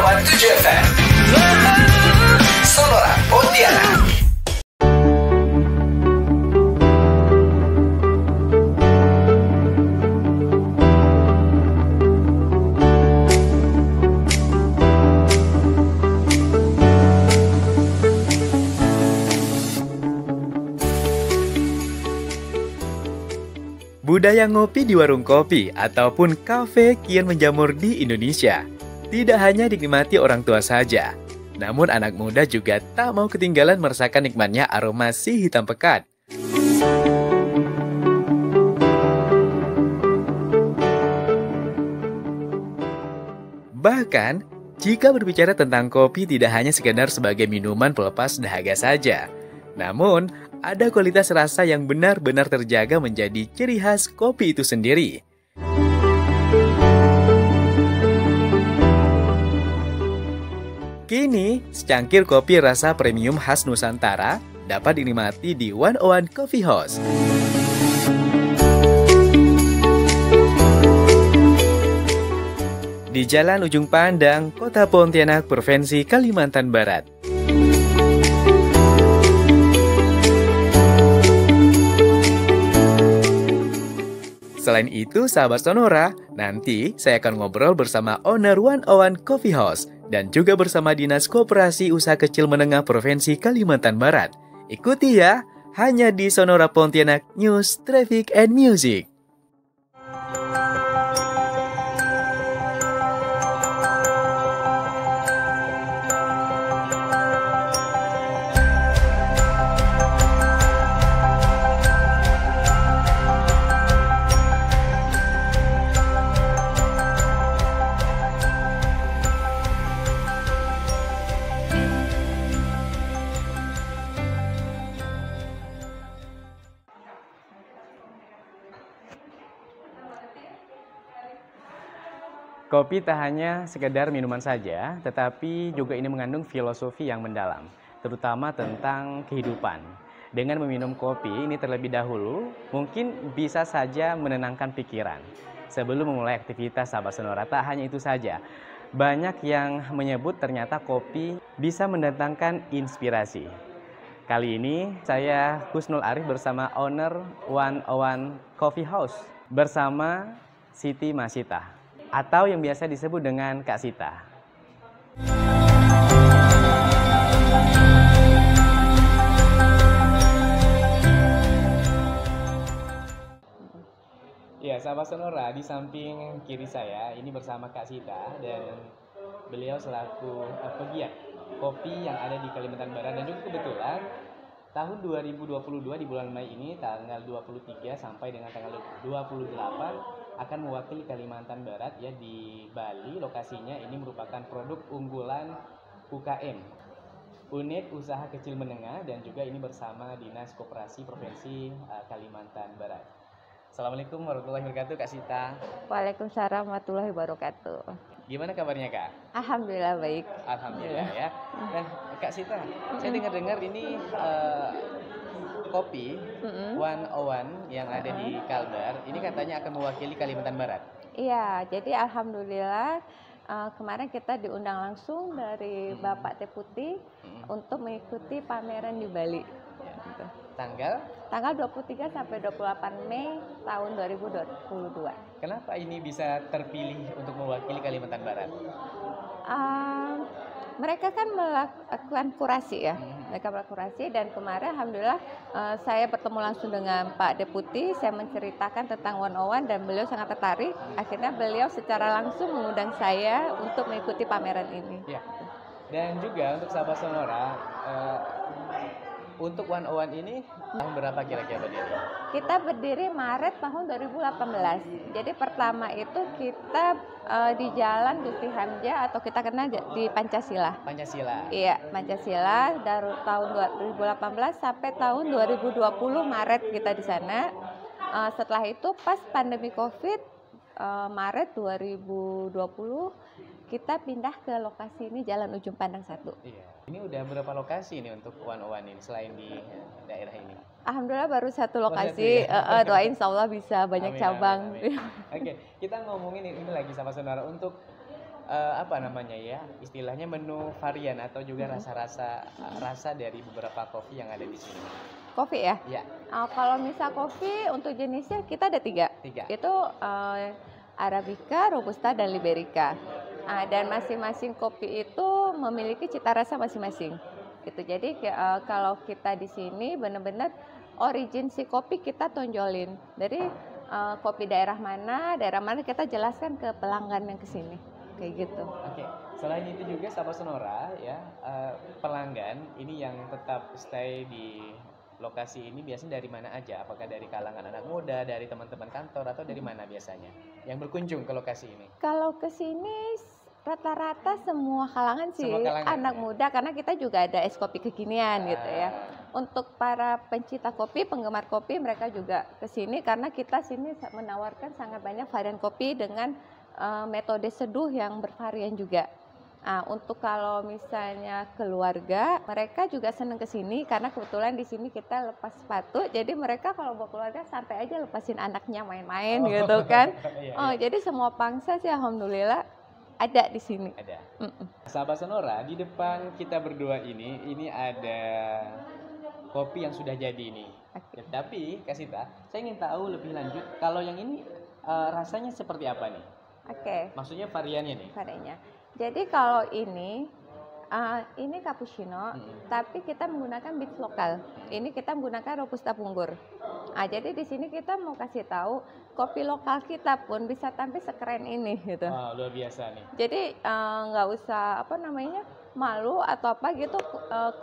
101,7 FM Sonora Pontianak. Budaya ngopi di warung kopi ataupun kafe kian menjamur di Indonesia. Tidak hanya dinikmati orang tua saja, namun anak muda juga tak mau ketinggalan merasakan nikmatnya aroma si hitam pekat. Bahkan, jika berbicara tentang kopi tidak hanya sekedar sebagai minuman pelepas dahaga saja, namun ada kualitas rasa yang benar-benar terjaga menjadi ciri khas kopi itu sendiri. Kini, secangkir kopi rasa premium khas Nusantara dapat dinikmati di 101 Coffee House. Di Jalan Ujung Pandang, Kota Pontianak, Provinsi Kalimantan Barat. Selain itu, sahabat Sonora, nanti saya akan ngobrol bersama owner 101 Coffee House dan juga bersama Dinas Koperasi Usaha Kecil Menengah Provinsi Kalimantan Barat. Ikuti ya, hanya di Sonora Pontianak News, Traffic, and Music. Kopi tak hanya sekedar minuman saja, tetapi juga ini mengandung filosofi yang mendalam, terutama tentang kehidupan. Dengan meminum kopi ini terlebih dahulu, mungkin bisa saja menenangkan pikiran. Sebelum memulai aktivitas sahabat Sonora, tak hanya itu saja. Banyak yang menyebut ternyata kopi bisa mendatangkan inspirasi. Kali ini saya Husnul Arif bersama owner 101 Coffee House bersama Siti Masita, atau yang biasa disebut dengan Kak Sita. Ya, sahabat Sonora, di samping kiri saya ini bersama Kak Sita, dan beliau selaku pegiat kopi yang ada di Kalimantan Barat, dan juga kebetulan tahun 2022 di bulan Mei ini tanggal 23 sampai dengan tanggal 28 akan mewakili Kalimantan Barat ya di Bali. Lokasinya ini merupakan produk unggulan UKM, Unit Usaha Kecil Menengah, dan juga ini bersama Dinas Koperasi Provinsi Kalimantan Barat. Assalamualaikum warahmatullahi wabarakatuh, Kak Sita. Waalaikumsalam warahmatullahi wabarakatuh. Gimana kabarnya, Kak? Alhamdulillah baik. Alhamdulillah ya. Nah, Kak Sita, saya dengar-dengar ini kopi 101 yang ada di Kalbar, ini katanya akan mewakili Kalimantan Barat. Iya, jadi alhamdulillah kemarin kita diundang langsung dari Bapak Deputi untuk mengikuti pameran di Bali. Ya. Gitu. Tanggal 23 sampai 28 Mei tahun 2022. Kenapa ini bisa terpilih untuk mewakili Kalimantan Barat? Mereka kan melakukan kurasi ya, mereka melakukan kurasi, dan kemarin alhamdulillah saya bertemu langsung dengan Pak Deputi, saya menceritakan tentang 101 dan beliau sangat tertarik. Akhirnya beliau secara langsung mengundang saya untuk mengikuti pameran ini. Ya. Dan juga untuk sahabat Sonora, untuk 101 ini tahun berapa kira-kira berdiri? Kita berdiri Maret tahun 2018. Jadi pertama itu kita di Jalan Gusti Hamzah, atau kita kenal di Pancasila. Pancasila. Iya, Pancasila dari tahun 2018 sampai tahun 2020 Maret kita di sana. Setelah itu pas pandemi Covid Maret 2020 kita pindah ke lokasi ini Jalan Ujung Pandang 1. Iya. Ini udah berapa lokasi nih untuk 101 ini selain di daerah ini? Alhamdulillah baru satu lokasi. Doain insya Allah bisa banyak Amin, cabang. amin, amin. Oke, kita ngomongin ini lagi sama saudara untuk apa namanya ya, istilahnya menu varian atau juga rasa dari beberapa kopi yang ada di sini. Kopi ya? Ya, Kalau misal kopi untuk jenisnya kita ada 3. tiga. Itu Arabica, Robusta, dan Liberica. Dan masing-masing kopi itu memiliki cita rasa masing-masing. Gitu. Jadi kalau kita di sini benar-benar origin si kopi kita tonjolin. Dari kopi daerah mana kita jelaskan ke pelanggan yang kesini. Kayak gitu. Oke, selain itu juga sahabat Sonora ya, pelanggan ini yang tetap stay di lokasi ini biasanya dari mana aja? Apakah dari kalangan anak muda, dari teman-teman kantor, atau dari mana biasanya yang berkunjung ke lokasi ini? Kalau ke sini rata-rata semua kalangan sih, Semua kalangan, anak ya? muda, karena kita juga ada es kopi kekinian gitu ya. Untuk para pencinta kopi, penggemar kopi, mereka juga ke sini karena kita sini menawarkan sangat banyak varian kopi dengan metode seduh yang bervarian juga. Untuk kalau misalnya keluarga, mereka juga senang ke sini karena kebetulan di sini kita lepas sepatu. Jadi mereka kalau bawa keluarga santai aja lepasin anaknya main-main gitu kan. Iya. Jadi semua pangsa sih alhamdulillah ada di sini. Ada. Sahabat Sonora, di depan kita berdua ini ada kopi yang sudah jadi ini. Oke. Tapi Kak Sita, saya ingin tahu lebih lanjut kalau yang ini rasanya seperti apa nih? Oke, Maksudnya variannya nih. variannya. Jadi kalau ini cappuccino, tapi kita menggunakan beans lokal. Ini kita menggunakan robusta punggur. Jadi di sini kita mau kasih tahu kopi lokal kita pun bisa tampil sekeren ini gitu. Wah, luar biasa nih. Jadi nggak usah malu atau apa gitu.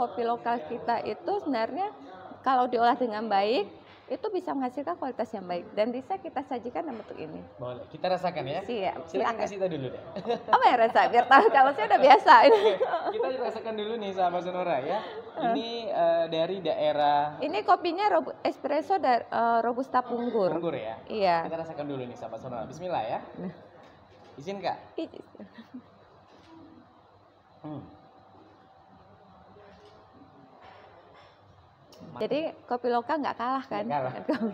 Kopi lokal kita itu sebenarnya kalau diolah dengan baik itu bisa menghasilkan kualitas yang baik dan bisa kita sajikan dalam bentuk ini. Boleh, kita rasakan ya. Siap. Silakan Kak Sita dulu deh. Apa ya rasa? Biar tahu kalau saya udah biasa. Kita rasakan dulu nih sahabat Sonora ya. Ini dari daerah Ini kopinya espresso dari robusta punggur. Punggur ya. Iya. Kita rasakan dulu nih sahabat Sonora. Bismillah ya. Izin Kak. Jadi kopi lokal nggak kalah kan? Nggak kalah.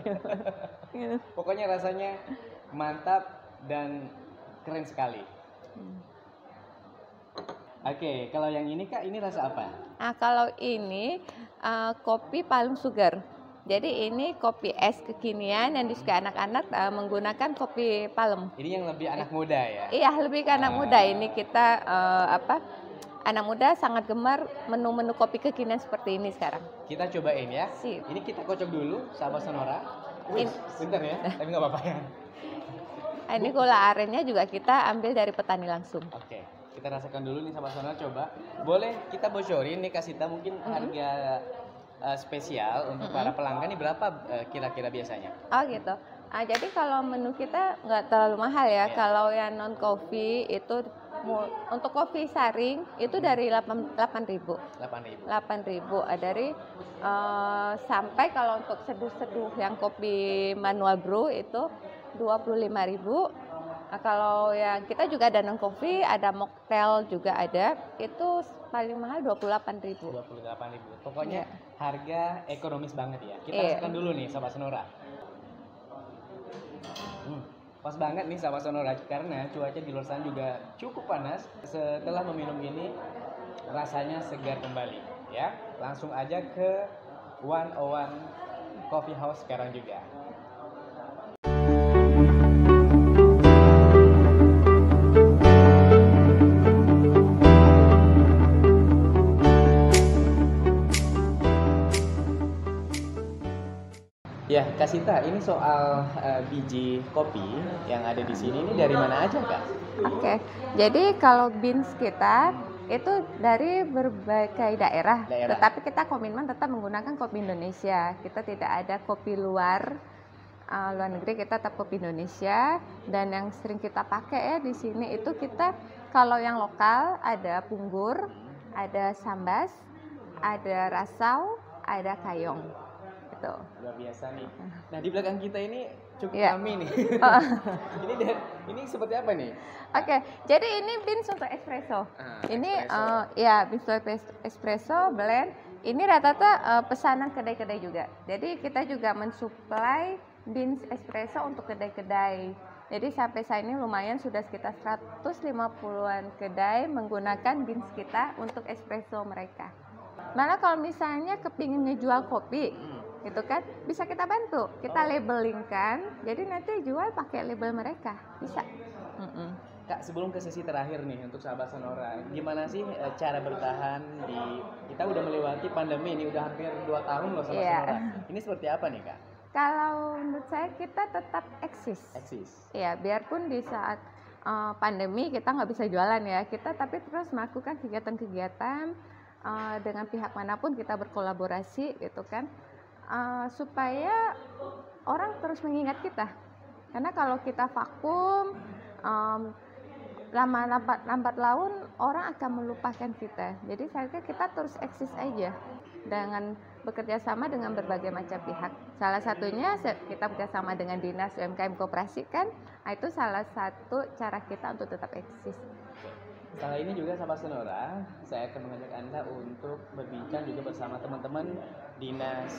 Pokoknya rasanya mantap dan keren sekali. Oke, kalau yang ini Kak, ini rasa apa? Kalau ini kopi palm sugar. Jadi ini kopi es kekinian yang disukai anak-anak menggunakan kopi palm. Ini yang lebih anak muda ya? Iya, lebih ke anak muda. Ini kita anak muda sangat gemar menu-menu kopi kekinian seperti ini sekarang. Kita cobain ya. Sip. Ini kita kocok dulu sahabat Sonora. Ini- Bentar ya, tapi nggak apa-apa ya. Ini gula arennya juga kita ambil dari petani langsung. Oke, kita rasakan dulu nih sahabat Sonora, coba. Boleh kita bocorin nih Kak Sita, mungkin harga spesial untuk para pelanggan ini berapa kira-kira biasanya? Oh gitu. Jadi kalau menu kita nggak terlalu mahal ya. Iya. Kalau yang non coffee itu untuk kopi saring itu dari 8.000. 8.000. 8.000 dari sampai kalau untuk seduh-seduh yang kopi manual brew itu 25.000. Kalau yang kita juga ada non coffee, ada mocktail juga ada. Itu paling mahal 28.000. 28.000. Pokoknya Iya. harga ekonomis banget ya. Kita Iya. rasakan dulu nih sahabat Sonora. Pas banget nih sahabat Sonora karena cuaca di luar sana juga cukup panas. Setelah meminum ini rasanya segar kembali ya. Langsung aja ke 101 Coffee House sekarang juga. Ya, Kak Sita, ini soal biji kopi yang ada di sini ini dari mana aja, Kak? Oke. Jadi kalau beans kita itu dari berbagai daerah. Tetapi kita komitmen tetap menggunakan kopi Indonesia. Kita tidak ada kopi luar negeri, kita tetap kopi Indonesia. Dan yang sering kita pakai ya di sini itu kita kalau yang lokal ada punggur, ada sambas, ada rasau, ada kayong. Gitu. Luar biasa nih. Nah, di belakang kita ini cukup Iya. rame nih. Ini seperti apa nih? Oke, jadi ini beans untuk espresso. Ini beans untuk espresso blend. Ini rata-rata pesanan kedai-kedai juga. Jadi kita juga mensuplai beans espresso untuk kedai-kedai Jadi sampai saat ini lumayan sudah sekitar 150-an kedai menggunakan beans kita untuk espresso mereka. Malah kalau misalnya kepingin ngejual kopi, gitu kan, bisa kita bantu, kita labelingkan, jadi nanti jual pakai label mereka, bisa. Kak, sebelum ke sesi terakhir nih untuk sahabat Sonora, gimana sih cara bertahan kita udah melewati pandemi ini, udah hampir 2 tahun loh sahabat Sonora. Ini seperti apa nih Kak? Kalau menurut saya kita tetap eksis. Ya, biarpun di saat pandemi kita nggak bisa jualan ya, kita tapi terus melakukan kegiatan-kegiatan dengan pihak manapun kita berkolaborasi gitu kan, supaya orang terus mengingat kita. Karena kalau kita vakum, lambat laun orang akan melupakan kita. Jadi saya kira kita terus eksis aja dengan bekerja sama dengan berbagai macam pihak. Salah satunya kita bekerjasama dengan Dinas UMKM Koperasi kan, itu salah satu cara kita untuk tetap eksis. Setelah ini juga sahabat Sonora, saya akan mengajak Anda untuk berbincang juga bersama teman-teman Dinas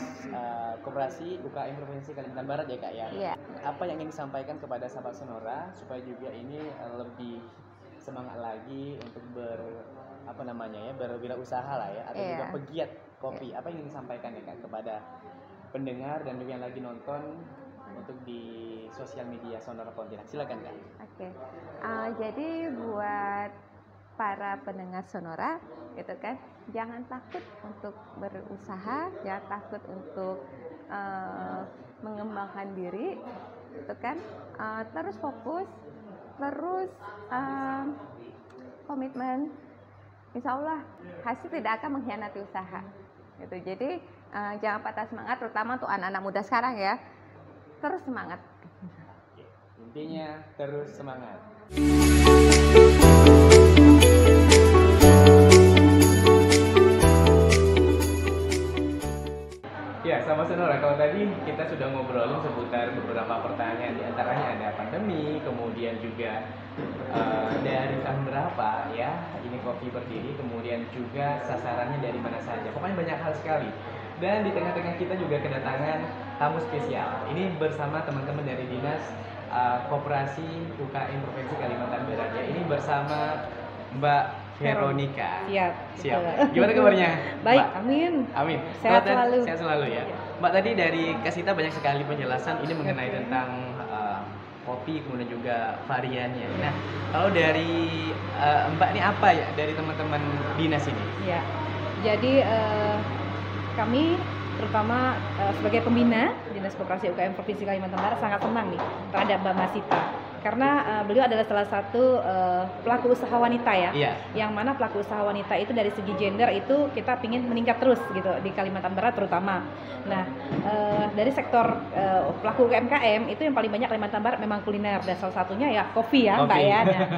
Koperasi UKM Provinsi Kalimantan Barat ya Kak ya. Iya. Apa yang ingin disampaikan kepada sahabat Sonora supaya juga ini lebih semangat lagi untuk berwirausaha lah ya, atau juga pegiat kopi. Apa yang ingin disampaikan ya Kak kepada pendengar dan juga yang lagi nonton untuk di sosial media Sonora Pontianak? Silakan Kak. Oke. Jadi buat para pendengar Sonora gitu kan, jangan takut untuk berusaha, jangan takut untuk mengembangkan diri gitu kan, terus fokus, terus komitmen, insya Allah hasil tidak akan mengkhianati usaha gitu. Jadi jangan patah semangat, terutama untuk anak-anak muda sekarang ya, terus semangat. Intinya terus semangat. Ya, sama Sonora, kalau tadi kita sudah ngobrolin seputar beberapa pertanyaan, di antaranya ada pandemi, kemudian juga dari tahun berapa ya ini kopi berdiri, kemudian juga sasarannya dari mana saja. Pokoknya banyak hal sekali. Dan di tengah-tengah kita juga kedatangan tamu spesial. Ini bersama teman-teman dari Dinas Koperasi UKM Provinsi Kalimantan Barat ya. Ini bersama Mbak Veronica. Siap. Gimana kabarnya? Baik, Mbak? Amin. Sehat selalu. Sehat selalu ya. Mbak, tadi dari Kasita banyak sekali penjelasan ini mengenai tentang kopi, kemudian juga variannya. Nah, kalau dari Mbak ini apa ya dari teman-teman dinas ini? Ya, jadi kami terutama sebagai pembina Dinas Koperasi UKM Provinsi Kalimantan Barat sangat senang nih terhadap Mbak Masita, karena beliau adalah salah satu pelaku usaha wanita ya, yang mana pelaku usaha wanita itu dari segi gender itu kita pingin meningkat terus gitu di Kalimantan Barat terutama. Nah, dari sektor pelaku UMKM itu yang paling banyak Kalimantan Barat memang kuliner, dan salah satunya ya kopi ya Mbak ya. Nah,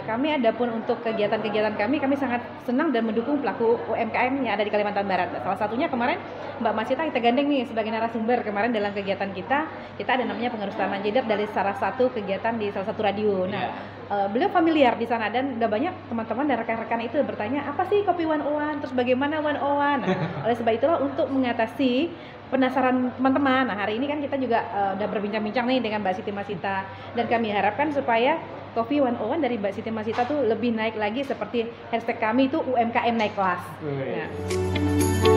kami adapun untuk kegiatan-kegiatan kami sangat senang dan mendukung pelaku UMKM yang ada di Kalimantan Barat. Salah satunya kemarin Mbak Masita kita gandeng nih sebagai narasumber kemarin dalam kegiatan kita ada namanya pengerusahan gender dari salah satu kegiatan di salah satu radio. Nah, beliau familiar di sana dan udah banyak teman-teman dan rekan-rekan itu bertanya apa sih kopi 101, terus bagaimana 101. Nah, oleh sebab itulah untuk mengatasi penasaran teman-teman. Nah, hari ini kan kita juga udah berbincang-bincang nih dengan Mbak Siti Masita, dan kami harapkan supaya Kopi 101 dari Mbak Siti Masita tuh lebih naik lagi seperti hashtag kami itu UMKM naik kelas. Nah.